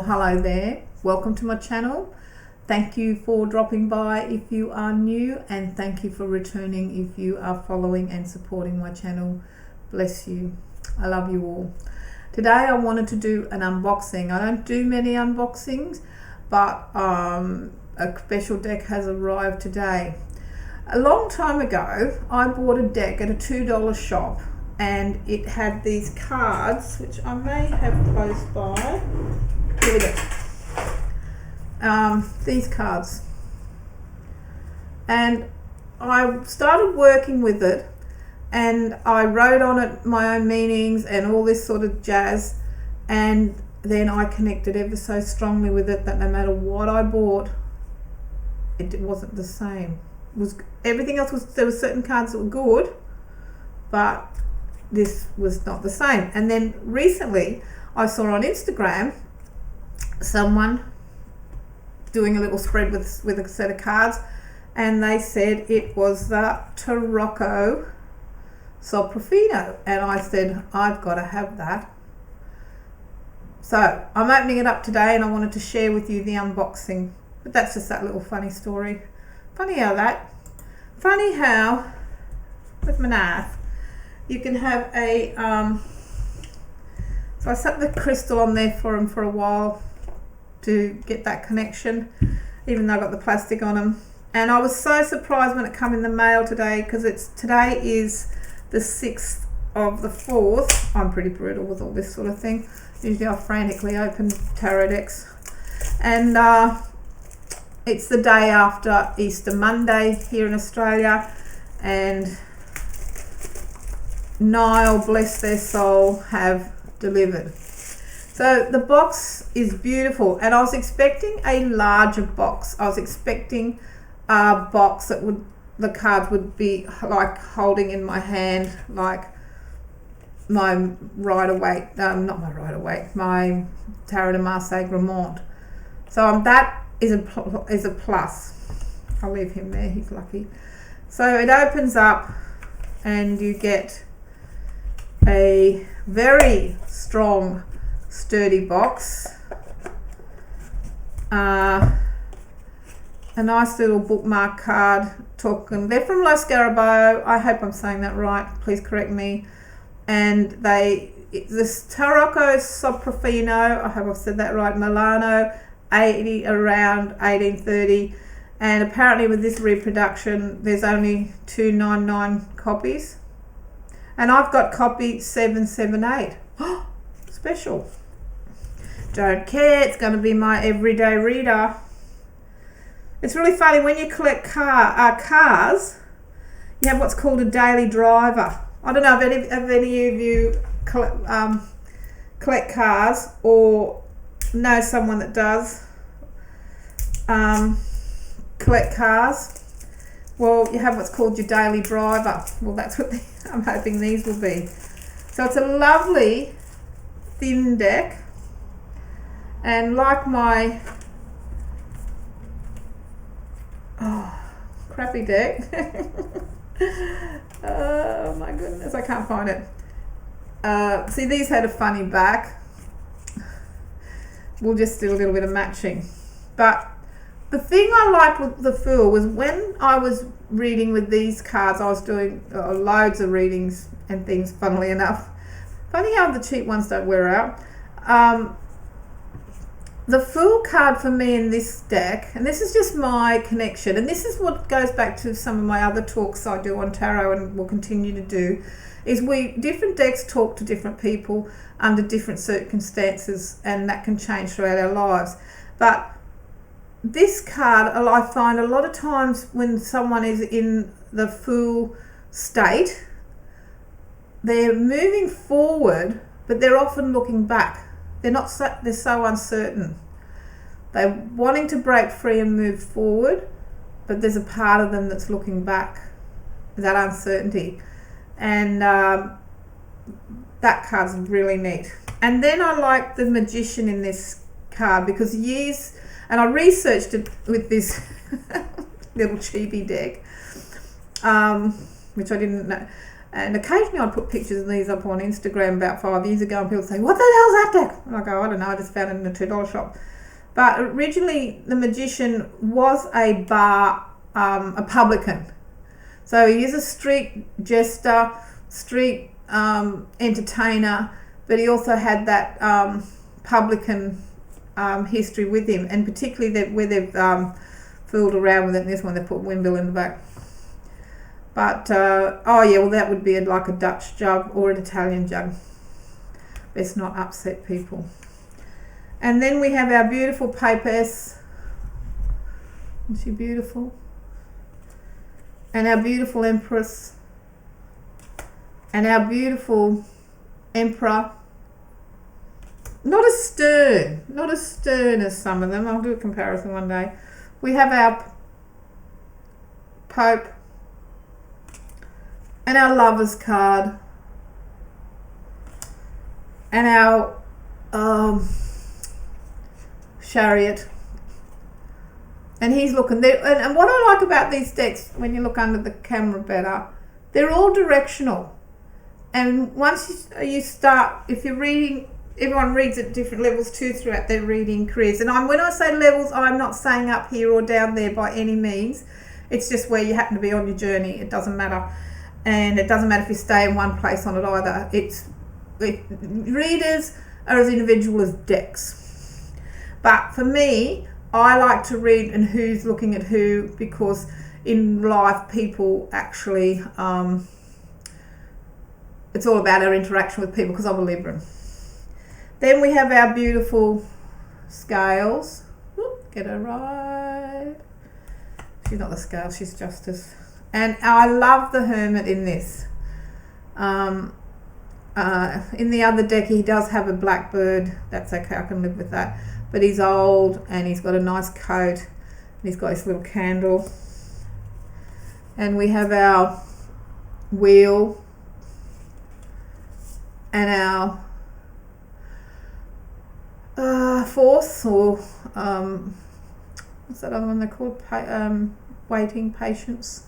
Hello there, welcome to my channel. Thank you for dropping by if you are new, and thank you for returning if you are following and supporting my channel. Bless you. I love you all. Today I wanted to do an unboxing. I don't do many unboxings, but a special deck has arrived today. A long time ago I bought a deck at a $2 shop, and it had these cards which I may have close by. Here we go. These cards, and I started working with it, and I wrote on it my own meanings and all this sort of jazz, and then I connected ever so strongly with it that no matter what I bought, it wasn't the same. Everything else was, there were certain cards that were good, but this was not the same. And then recently I saw on Instagram someone doing a little spread with a set of cards, and they said it was the Tarocco Sopraffino, and I said I've got to have that. So I'm opening it up today, and I wanted to share with you the unboxing. But that's just that little funny story. Funny how with my knife you can have a so I set the crystal on there for him for a while to get that connection, even though I got the plastic on them. And I was so surprised when it came in the mail today, because today is the 6th of the 4th. I'm pretty brutal with all this sort of thing. Usually I frantically open tarot decks, and it's the day after Easter Monday here in Australia, and Nile, bless their soul, have delivered. So the box is beautiful, and I was expecting a larger box. I was expecting a box that the cards would be like holding in my hand, like my Rider-Waite, not my Rider-Waite, my Tarot de Marseille Gramont. So that is a plus. I'll leave him there, he's lucky. So it opens up, and you get a very strong, sturdy box, a nice little bookmark card token. They're from Lo Scarabeo. I hope I'm saying that right, please correct me. And this Tarocco Sopraffino, I hope I've said that right, Milano, around 1830, and apparently with this reproduction there's only 299 copies, and I've got copy 778. Special. Don't care, it's going to be my everyday reader. It's really funny when you collect cars, you have what's called a daily driver. I don't know if any of you collect cars or know someone that does collect cars. Well, you have what's called your daily driver. Well, that's what I'm hoping these will be. So it's a lovely thin deck, and like my crappy deck oh my goodness, I can't find it. See, these had a funny back. We'll just do a little bit of matching. But the thing I liked with the Fool was when I was reading with these cards, I was doing loads of readings and things, funnily enough. Funny how the cheap ones don't wear out. The Fool card for me in this deck, and this is just my connection, and this is what goes back to some of my other talks I do on tarot and will continue to do, is different decks talk to different people under different circumstances, and that can change throughout our lives. But this card, I find a lot of times when someone is in the Fool state, they're moving forward, but they're often looking back. They're so uncertain. They're wanting to break free and move forward, but there's a part of them that's looking back, that uncertainty. And that card's really neat. And then I like the Magician in this card, because and I researched it with this little chibi deck, which I didn't know. And occasionally I'd put pictures of these up on Instagram about 5 years ago, and people say, what the hell's that deck? And I go, I don't know, I just found it in a $2 shop. But originally the magician was a publican. So he is a street jester, street entertainer, but he also had that publican history with him, and particularly where they've fooled around with it. In this one they put windmill in the back. But, that would be like a Dutch jug or an Italian jug. Best not upset people. And then we have our beautiful papyrus. Isn't she beautiful? And our beautiful empress. And our beautiful emperor. Not as stern as some of them. I'll do a comparison one day. We have our Pope. And our Lovers card. And our Chariot. And he's looking there. And what I like about these decks, when you look under the camera better, they're all directional. And once you start, if you're reading, everyone reads at different levels too throughout their reading careers. And when I say levels, I'm not saying up here or down there by any means. It's just where you happen to be on your journey. It doesn't matter. And it doesn't matter if you stay in one place on it either. Readers are as individual as decks. But for me, I like to read and who's looking at who, because in life people actually, it's all about our interaction with people, because I'm a Libran. Then we have our beautiful scales. Get her right. She's not the scale, she's Justice. And I love the Hermit in this. In the other deck he does have a blackbird. That's okay, I can live with that. But he's old and he's got a nice coat. And he's got his little candle. And we have our wheel. And our force, or what's that other one they're called? Waiting, patience.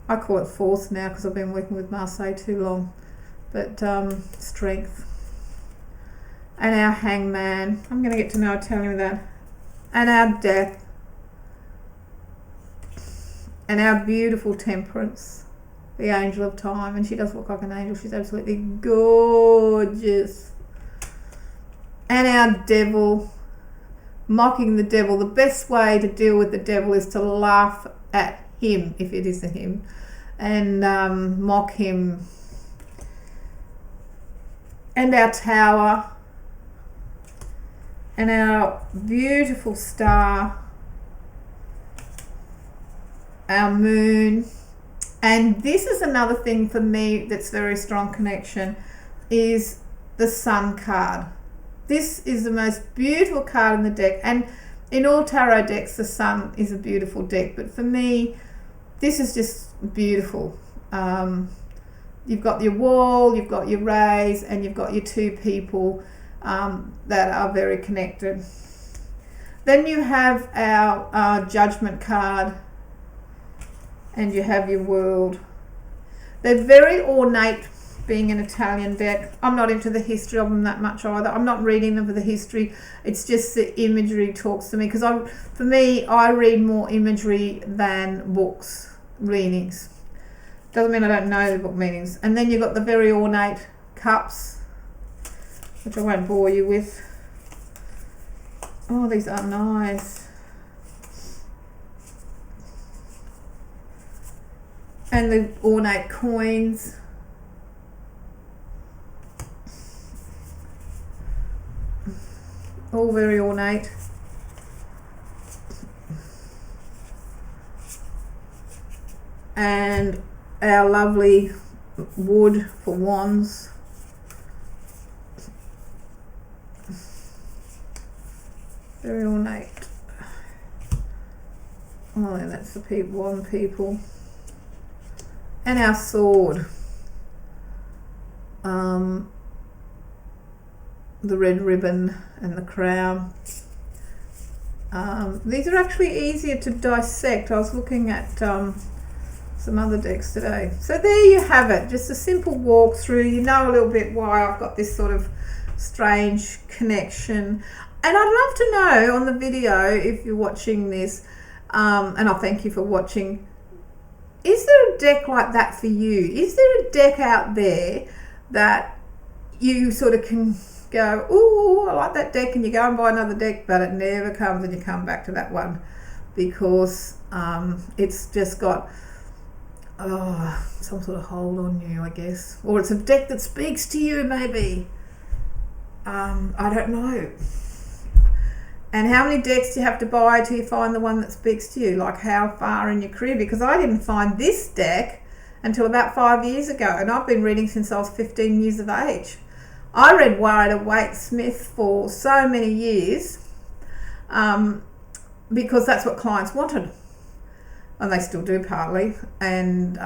I call it force now because I've been working with Marseille too long. But strength. And our Hangman. I'm going to get to know Italian with that. And our Death. And our beautiful Temperance. The Angel of Time. And she does look like an angel. She's absolutely gorgeous. And our Devil. Mocking the Devil. The best way to deal with the Devil is to laugh at him, if it is a him, and mock him. And our Tower. And our beautiful Star. Our Moon. And this is another thing for me that's very strong connection, is the Sun card. This is the most beautiful card in the deck, and in all tarot decks the Sun is a beautiful deck, but for me this is just beautiful. You've got your Wall, you've got your Rays, and you've got your two people that are very connected. Then you have our Judgment card, and you have your World. They're very ornate, being an Italian deck. I'm not into the history of them that much either. I'm not reading them for the history. It's just the imagery talks to me, because for me, I read more imagery than books readings. Doesn't mean I don't know the book meanings. And then you've got the very ornate cups, which I won't bore you with. Oh, these are nice. And the ornate coins. All very ornate. And our lovely wood for wands. Very ornate. Oh, and that's the wand people. And our sword. The red ribbon and the crown. These are actually easier to dissect. I was looking at some some other decks today. So there you have it, just a simple walkthrough. You know a little bit why I've got this sort of strange connection. And I'd love to know on the video, if you're watching this, and I thank you for watching, is there a deck like that for you? Is there a deck out there that you sort of can go, ooh, I like that deck, and you go and buy another deck, but it never comes and you come back to that one because it's just got some sort of hold on you, I guess. Or it's a deck that speaks to you, maybe. I don't know. And how many decks do you have to buy till you find the one that speaks to you? Like how far in your career? Because I didn't find this deck until about 5 years ago, and I've been reading since I was 15 years of age. I read Rider-Waite-Smith for so many years because that's what clients wanted, and they still do partly, and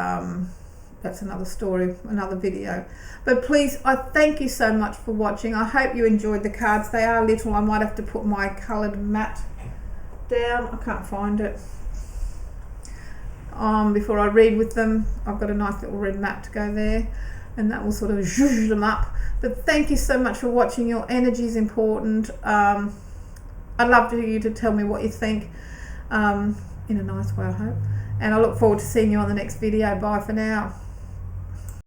that's another story, another video. But please, I thank you so much for watching. I hope you enjoyed the cards. They are little. I might have to put my coloured mat down. I can't find it. Before I read with them, I've got a nice little red mat to go there, and that will sort of zhuzh them up. But thank you so much for watching. Your energy is important. I'd love for you to tell me what you think in a nice way, I hope. And I look forward to seeing you on the next video. Bye for now.